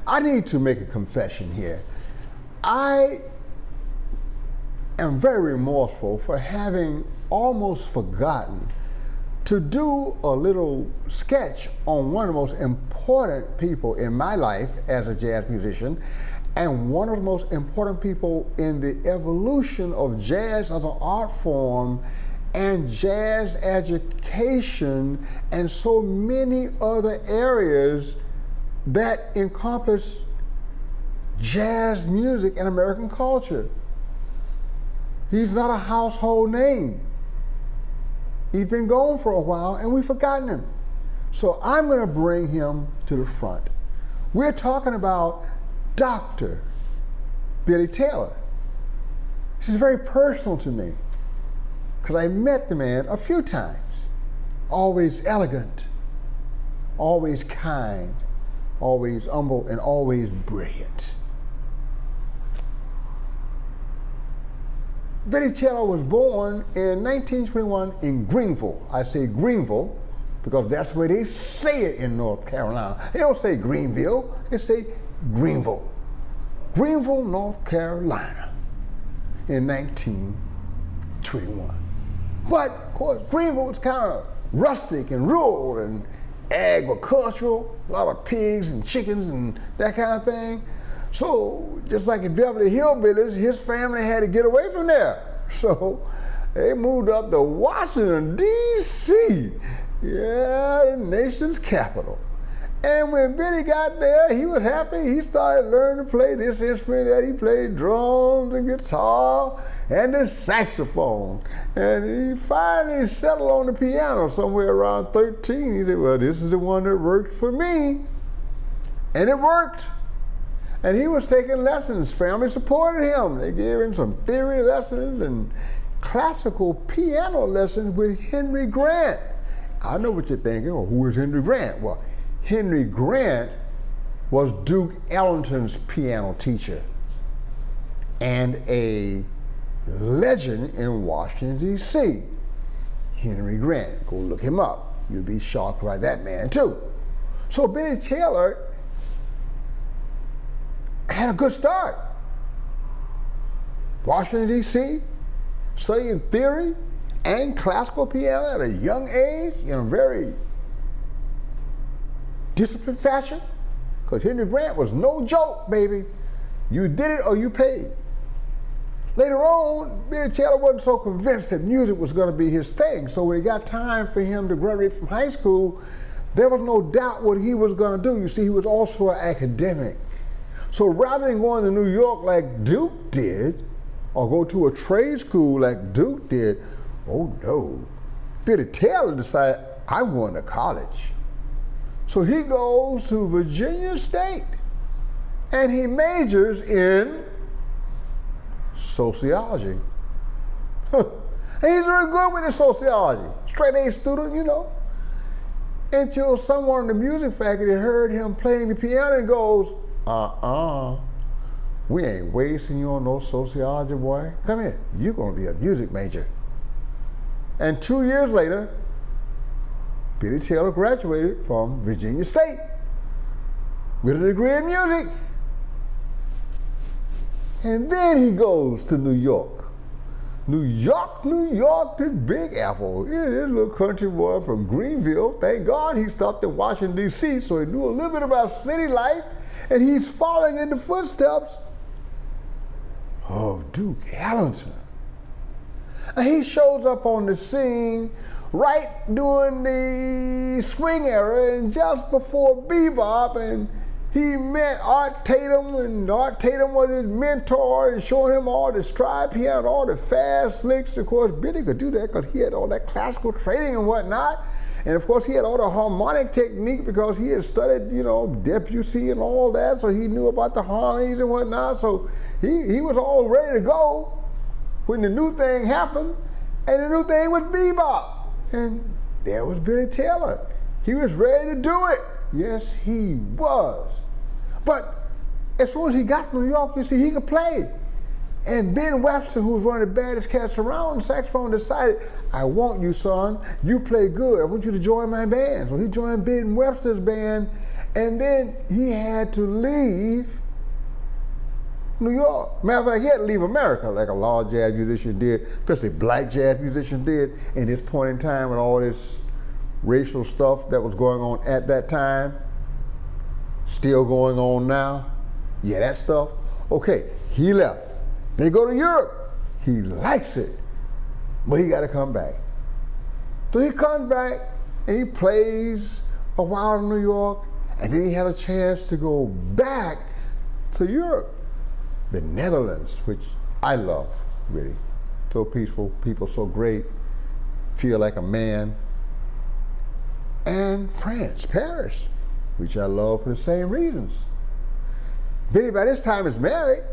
I need to make a confession here. I am very remorseful for having almost forgotten to do a little sketch on one of the most important people in my life as a jazz musician, and one of the most important people in the evolution of jazz as an art form and jazz education and so many other areas that encompass jazz music and American culture. He's not a household name. He's been gone for a while and we've forgotten him. So I'm going to bring him to the front. We're talking about Dr. Billy Taylor. This is very personal to me because I met the man a few times. Always elegant, always kind, always humble, and always brilliant. Billy Taylor was born in 1921 in Greenville. I say Greenville because that's where they say it in North Carolina. They don't say Greenville, they say Greenville. Greenville, North Carolina in 1921. But, of course, Greenville was kind of rustic and rural and agricultural, a lot of pigs and chickens and that kind of thing. So, just like in Beverly Hillbillies, his family had to get away from there. So, they moved up to Washington, D.C., yeah, the nation's capital. And when Billy got there, he was happy. He started learning to play this instrument that he played, drums and guitar and the saxophone. And he finally settled on the piano somewhere around 13. He said, well, this is the one that worked for me. And it worked. And he was taking lessons. Family supported him. They gave him some theory lessons and classical piano lessons with Henry Grant. I know what you're thinking. Well, who is Henry Grant? Well, Henry Grant was Duke Ellington's piano teacher and a legend in Washington, D.C. Henry Grant. Go look him up. You'll be shocked by that man, too. So Billy Taylor had a good start. Washington, D.C., studying theory and classical piano at a young age in a very disciplined fashion, because Henry Grant was no joke, baby. You did it or you paid. Later on, Billy Taylor wasn't so convinced that music was going to be his thing, so when it got time for him to graduate from high school, there was no doubt what he was going to do. You see, he was also an academic. So rather than going to New York like Duke did, or go to a trade school like Duke did, oh no, Billy Taylor decided, I'm going to college. So he goes to Virginia State and he majors in sociology. And he's very good with his sociology, straight A student, you know. Until someone in the music faculty heard him playing the piano and goes, we ain't wasting you on no sociology, boy. Come here, you're gonna be a music major. And 2 years later, Billy Taylor graduated from Virginia State with a degree in music. And then he goes to New York. New York, New York, the Big Apple. Yeah, this little country boy from Greenville. Thank God he stopped in Washington, D.C., so he knew a little bit about city life, and he's following in the footsteps of Duke Ellington. And he shows up on the scene right during the swing era and just before bebop, and he met Art Tatum, and Art Tatum was his mentor and showing him all the stride piano, all the fast licks. Of course, Billy could do that because he had all that classical training and whatnot. And of course, he had all the harmonic technique because he had studied, you know, Debussy and all that, so he knew about the harmonies and whatnot. So he was all ready to go when the new thing happened, and the new thing was bebop. And there was Billy Taylor. He was ready to do it. Yes, he was. But as soon as he got to New York, you see, he could play. And Ben Webster, who was one of the baddest cats around on saxophone, decided, I want you, son. You play good. I want you to join my band. So he joined Ben Webster's band, and then he had to leave New York. Matter of fact, he had to leave America, like a lot of jazz musicians did, especially black jazz musicians did in this point in time with all this racial stuff that was going on at that time, still going on now. Yeah, that stuff. Okay, he left. They go to Europe. He likes it, but he got to come back. So he comes back and he plays a while in New York, and then he had a chance to go back to Europe, the Netherlands, which I love, really. So peaceful, people so great, feel like a man. And France, Paris, which I love for the same reasons. Billy by this time is married,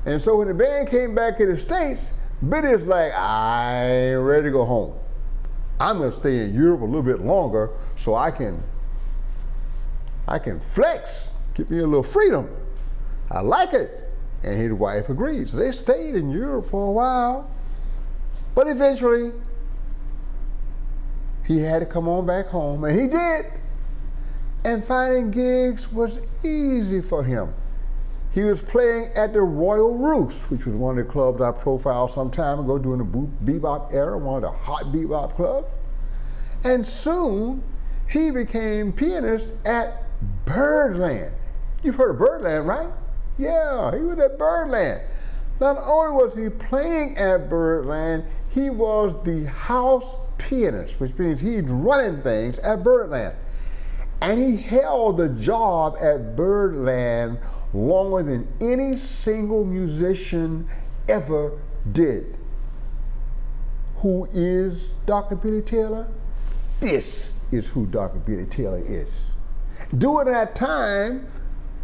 and so when the band came back to the States, Billy's like, I ain't ready to go home. I'm gonna stay in Europe a little bit longer so I can flex, give me a little freedom. I like it. And his wife agreed. So they stayed in Europe for a while, but eventually he had to come on back home, and he did. And finding gigs was easy for him. He was playing at the Royal Roost, which was one of the clubs I profiled some time ago during the bebop era, one of the hot bebop clubs. And soon, he became pianist at Birdland. You've heard of Birdland, right? Yeah, he was at Birdland. Not only was he playing at Birdland, he was the house pianist, which means he's running things at Birdland. And he held the job at Birdland longer than any single musician ever did. Who is Dr. Billy Taylor? This is who Dr. Billy Taylor is. During that time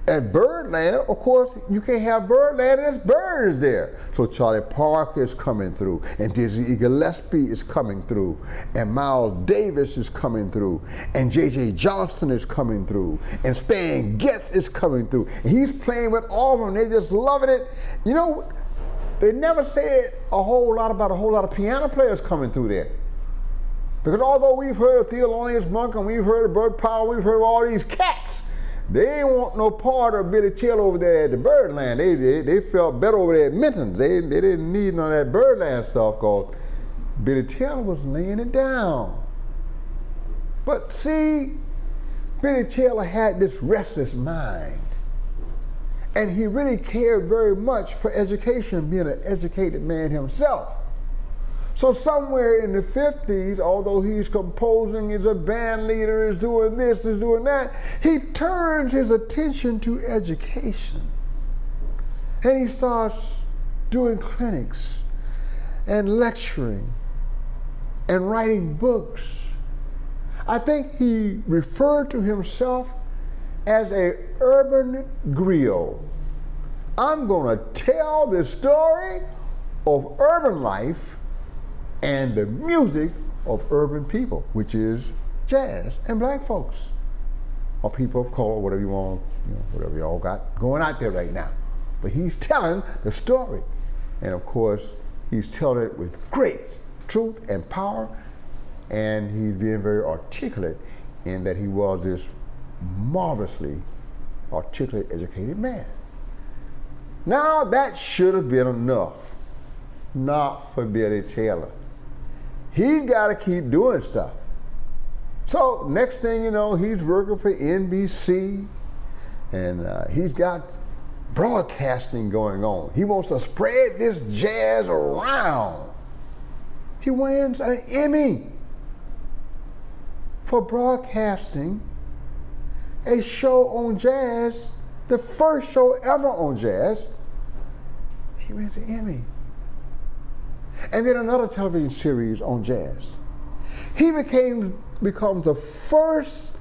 at Birdland, of course, you can't have Birdland unless Bird is there. So Charlie Parker is coming through, and Dizzy Gillespie is coming through, and Miles Davis is coming through, and J.J. Johnston is coming through, and Stan Getz is coming through. And he's playing with all of them. They're just loving it. You know, they never said a whole lot about a whole lot of piano players coming through there. Because although we've heard of Thelonious Monk and we've heard of Bud Powell, we've heard of all these cats, they ain't want no part of Billy Taylor over there at the Birdland. They felt better over there at Minton's. They didn't need none of that Birdland stuff because Billy Taylor was laying it down. But see, Billy Taylor had this restless mind. And he really cared very much for education, being an educated man himself. So somewhere in the 50s, although he's composing, is a band leader, is doing this, is doing that, he turns his attention to education. And he starts doing clinics and lecturing and writing books. I think he referred to himself as an urban griot. I'm gonna tell the story of urban life and the music of urban people, which is jazz and black folks, or people of color, whatever you want, whatever y'all got going out there right now. But he's telling the story. And of course, he's telling it with great truth and power, and he's being very articulate in that he was this marvelously articulate, educated man. Now that should have been enough, not for Billy Taylor. He's got to keep doing stuff. So next thing you know, he's working for NBC, and he's got broadcasting going on. He wants to spread this jazz around. He wins an Emmy for broadcasting a show on jazz, the first show ever on jazz. He wins an Emmy. And then another television series on jazz. He becomes the first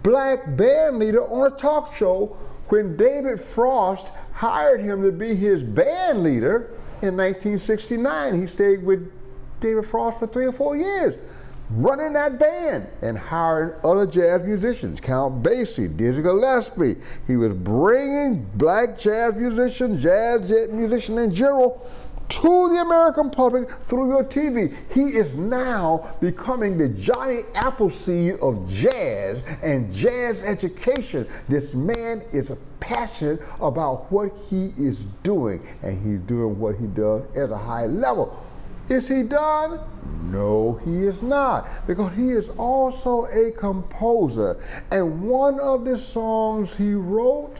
black band leader on a talk show when David Frost hired him to be his band leader in 1969. He stayed with David Frost for 3 or 4 years. running that band and hiring other jazz musicians, Count Basie, Dizzy Gillespie. He was bringing black jazz musicians, jazz musicians in general, to the American public through your TV. He is now becoming the Johnny Appleseed of jazz and jazz education. This man is passionate about what he is doing, and he's doing what he does at a high level. Is he done? No, he is not, because he is also a composer. And one of the songs he wrote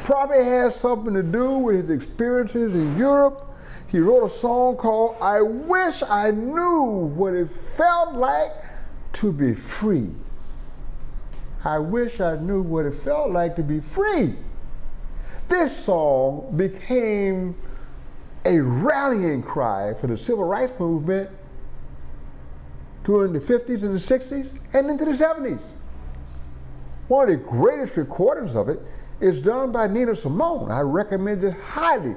probably has something to do with his experiences in Europe. He wrote a song called I Wish I Knew What It Felt Like to Be Free. I wish I knew what it felt like to be free. This song became a rallying cry for the civil rights movement during the 50s and the 60s and into the 70s. One of the greatest recordings of it is done by Nina Simone. I recommend it highly.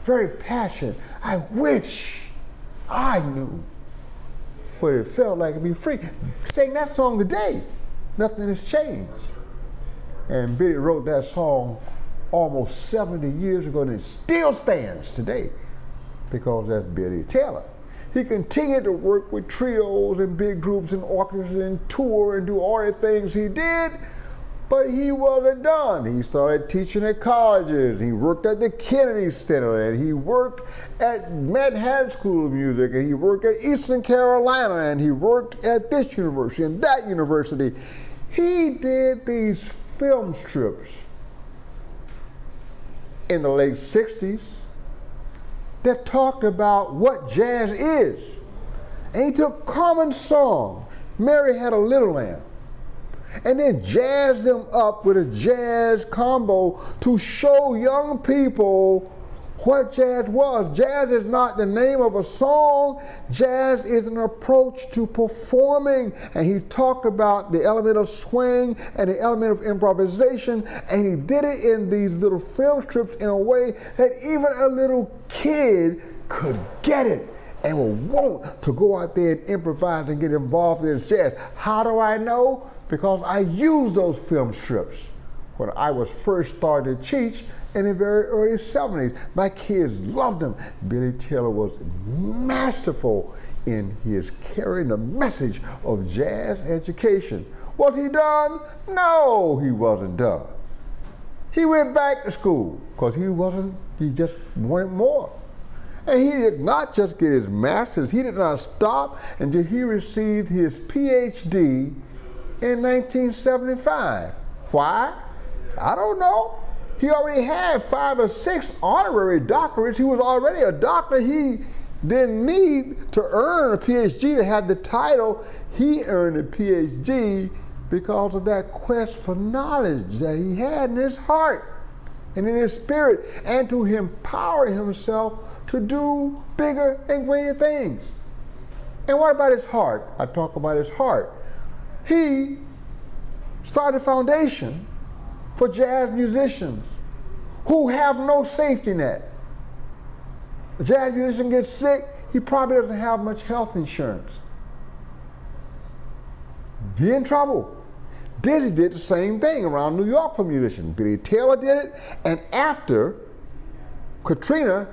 Very passionate. I wish I knew what it felt like to be free. Sing that song today. Nothing has changed. And Biddy wrote that song almost 70 years ago, and it still stands today because that's Biddy Taylor. He continued to work with trios and big groups and orchestras and tour and do all the things he did, but he wasn't done. He started teaching at colleges. He worked at the Kennedy Center, and he worked at Manhattan School of Music, and he worked at Eastern Carolina, and he worked at this university and that university. He did these film strips in the late 60s that talked about what jazz is. And he took common songs, Mary Had a Little Lamb, and then jazzed them up with a jazz combo to show young people what jazz was. Jazz is not the name of a song. Jazz is an approach to performing. And he talked about the element of swing and the element of improvisation, and he did it in these little film strips in a way that even a little kid could get it and will want to go out there and improvise and get involved in jazz. How do I know? Because I used those film strips when I was first started to teach in the very early 70s. My kids loved them. Biddy Taylor was masterful in his carrying the message of jazz education. Was he done? No, he wasn't done. He went back to school because he just wanted more. And he did not just get his master's, he did not stop until he received his PhD in 1975. Why? I don't know. He already had 5 or 6 honorary doctorates. He was already a doctor. He didn't need to earn a PhD to have the title. He earned a PhD because of that quest for knowledge that he had in his heart and in his spirit, and to empower himself to do bigger and greater things. And what about his heart? I talk about his heart. He started a foundation for jazz musicians who have no safety net. A jazz musician gets sick, he probably doesn't have much health insurance. Be in trouble. Dizzy did the same thing around New York for musicians. Biddy Taylor did it, and after Katrina,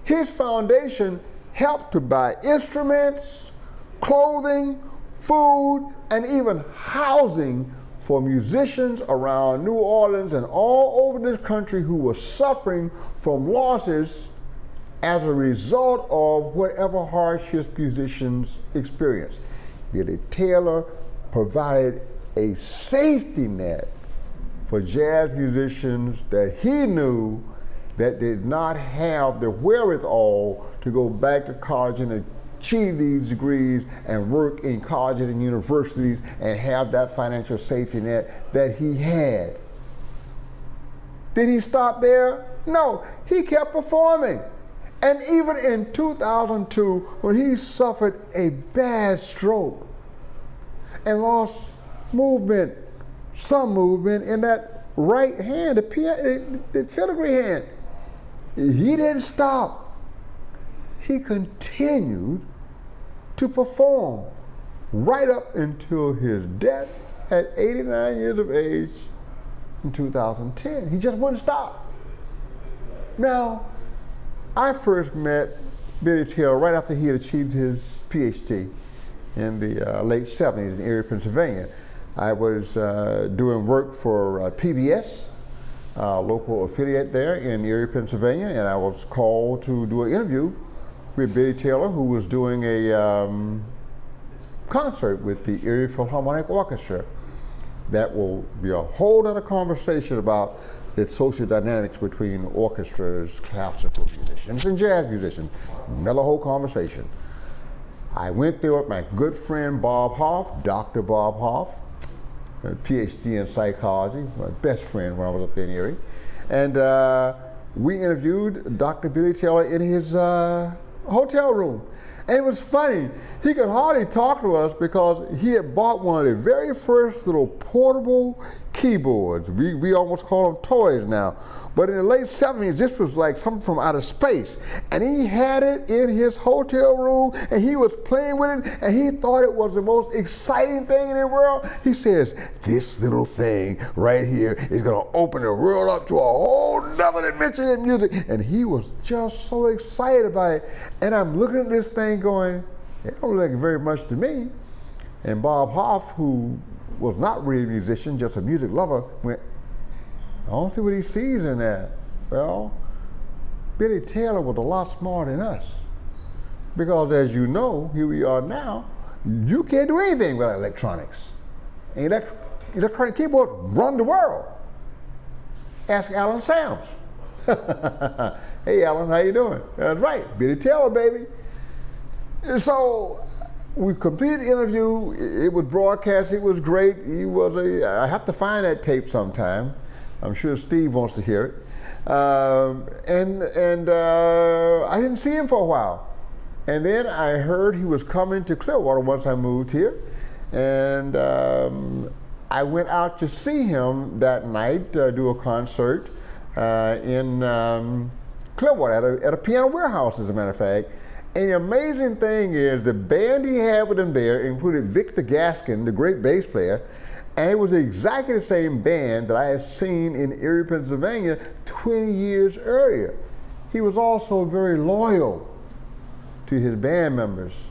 his foundation helped to buy instruments, clothing, food, and even housing for musicians around New Orleans and all over this country who were suffering from losses as a result of whatever hardships musicians experienced. Biddy Taylor provided a safety net for jazz musicians that he knew that did not have the wherewithal to go back to college and achieve these degrees and work in colleges and universities and have that financial safety net that he had. Did he stop there? No, he kept performing. And even in 2002, when he suffered a bad stroke and lost some movement in that right hand, the filigree hand, he didn't stop. He continued to perform right up until his death at 89 years of age in 2010. He just wouldn't stop. Now, I first met Billy Taylor right after he had achieved his PhD in the late 70s in Erie, Pennsylvania. I was doing work for PBS, local affiliate there in Erie, Pennsylvania, and I was called to do an interview with Billy Taylor, who was doing a concert with the Erie Philharmonic Orchestra. That will be a whole other conversation about the social dynamics between orchestras, classical musicians, and jazz musicians. Another whole conversation. I went there with my good friend Bob Hoff, Dr. Bob Hoff, a PhD in psychology, my best friend when I was up there in Erie. And we interviewed Dr. Billy Taylor in his hotel room. And it was funny, he could hardly talk to us because he had bought one of the very first little portable keyboards. We almost call them toys now. But in the late 70s, this was like something from outer space. And he had it in his hotel room, and he was playing with it, and he thought it was the most exciting thing in the world. He says, this little thing right here is gonna open the world up to a whole nother dimension in music. And he was just so excited about it. And I'm looking at this thing going, it don't look like very much to me. And Bob Hoff, who was not really a musician, just a music lover, went, I don't see what he sees in that. Well, Billy Taylor was a lot smarter than us. Because as you know, here we are now, you can't do anything without electronics. And electronic keyboards run the world. Ask Alan Sams. Hey Alan, how you doing? That's right, Billy Taylor, baby. And so we completed the interview. It was broadcast. It was great. I have to find that tape sometime. I'm sure Steve wants to hear it. And I didn't see him for a while. And then I heard he was coming to Clearwater once I moved here. And I went out to see him that night, do a concert in Clearwater at a piano warehouse, as a matter of fact. And the amazing thing is the band he had with him there included Victor Gaskin, the great bass player, and it was exactly the same band that I had seen in Erie, Pennsylvania 20 years earlier. He was also very loyal to his band members.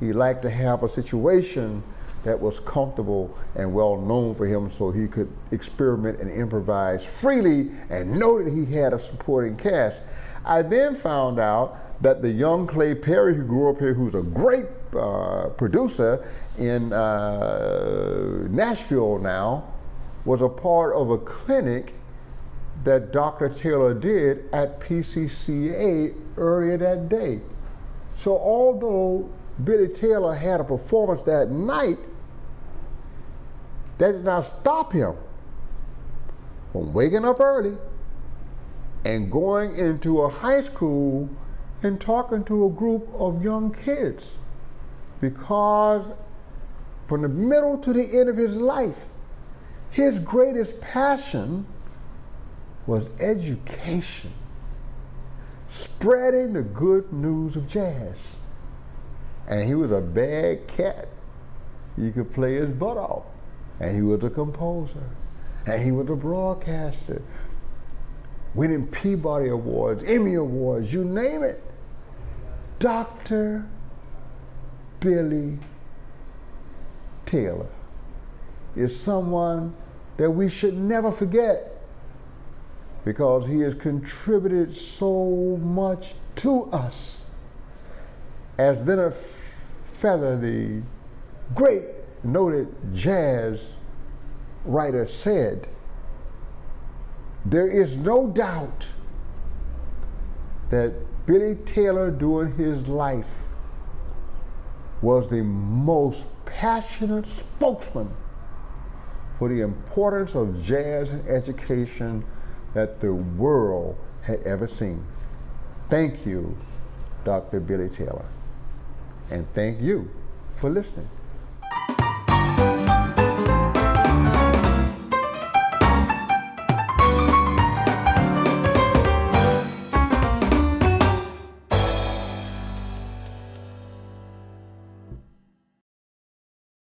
He liked to have a situation that was comfortable and well known for him so he could experiment and improvise freely and know that he had a supporting cast. I then found out that the young Clay Perry, who grew up here, who's a great producer in Nashville now, was a part of a clinic that Dr. Taylor did at PCCA earlier that day. So although Billy Taylor had a performance that night, that did not stop him from waking up early and going into a high school and talking to a group of young kids, because from the middle to the end of his life, his greatest passion was education, spreading the good news of jazz. And he was a bad cat. He could play his butt off. And he was a composer. And he was a broadcaster, winning Peabody Awards, Emmy Awards, you name it. Dr. Billy Taylor is someone that we should never forget, because he has contributed so much to us. As Leonard Feather, the great noted jazz writer, said, there is no doubt that Billy Taylor during his life was the most passionate spokesman for the importance of jazz and education that the world had ever seen. Thank you, Dr. Billy Taylor. And thank you for listening.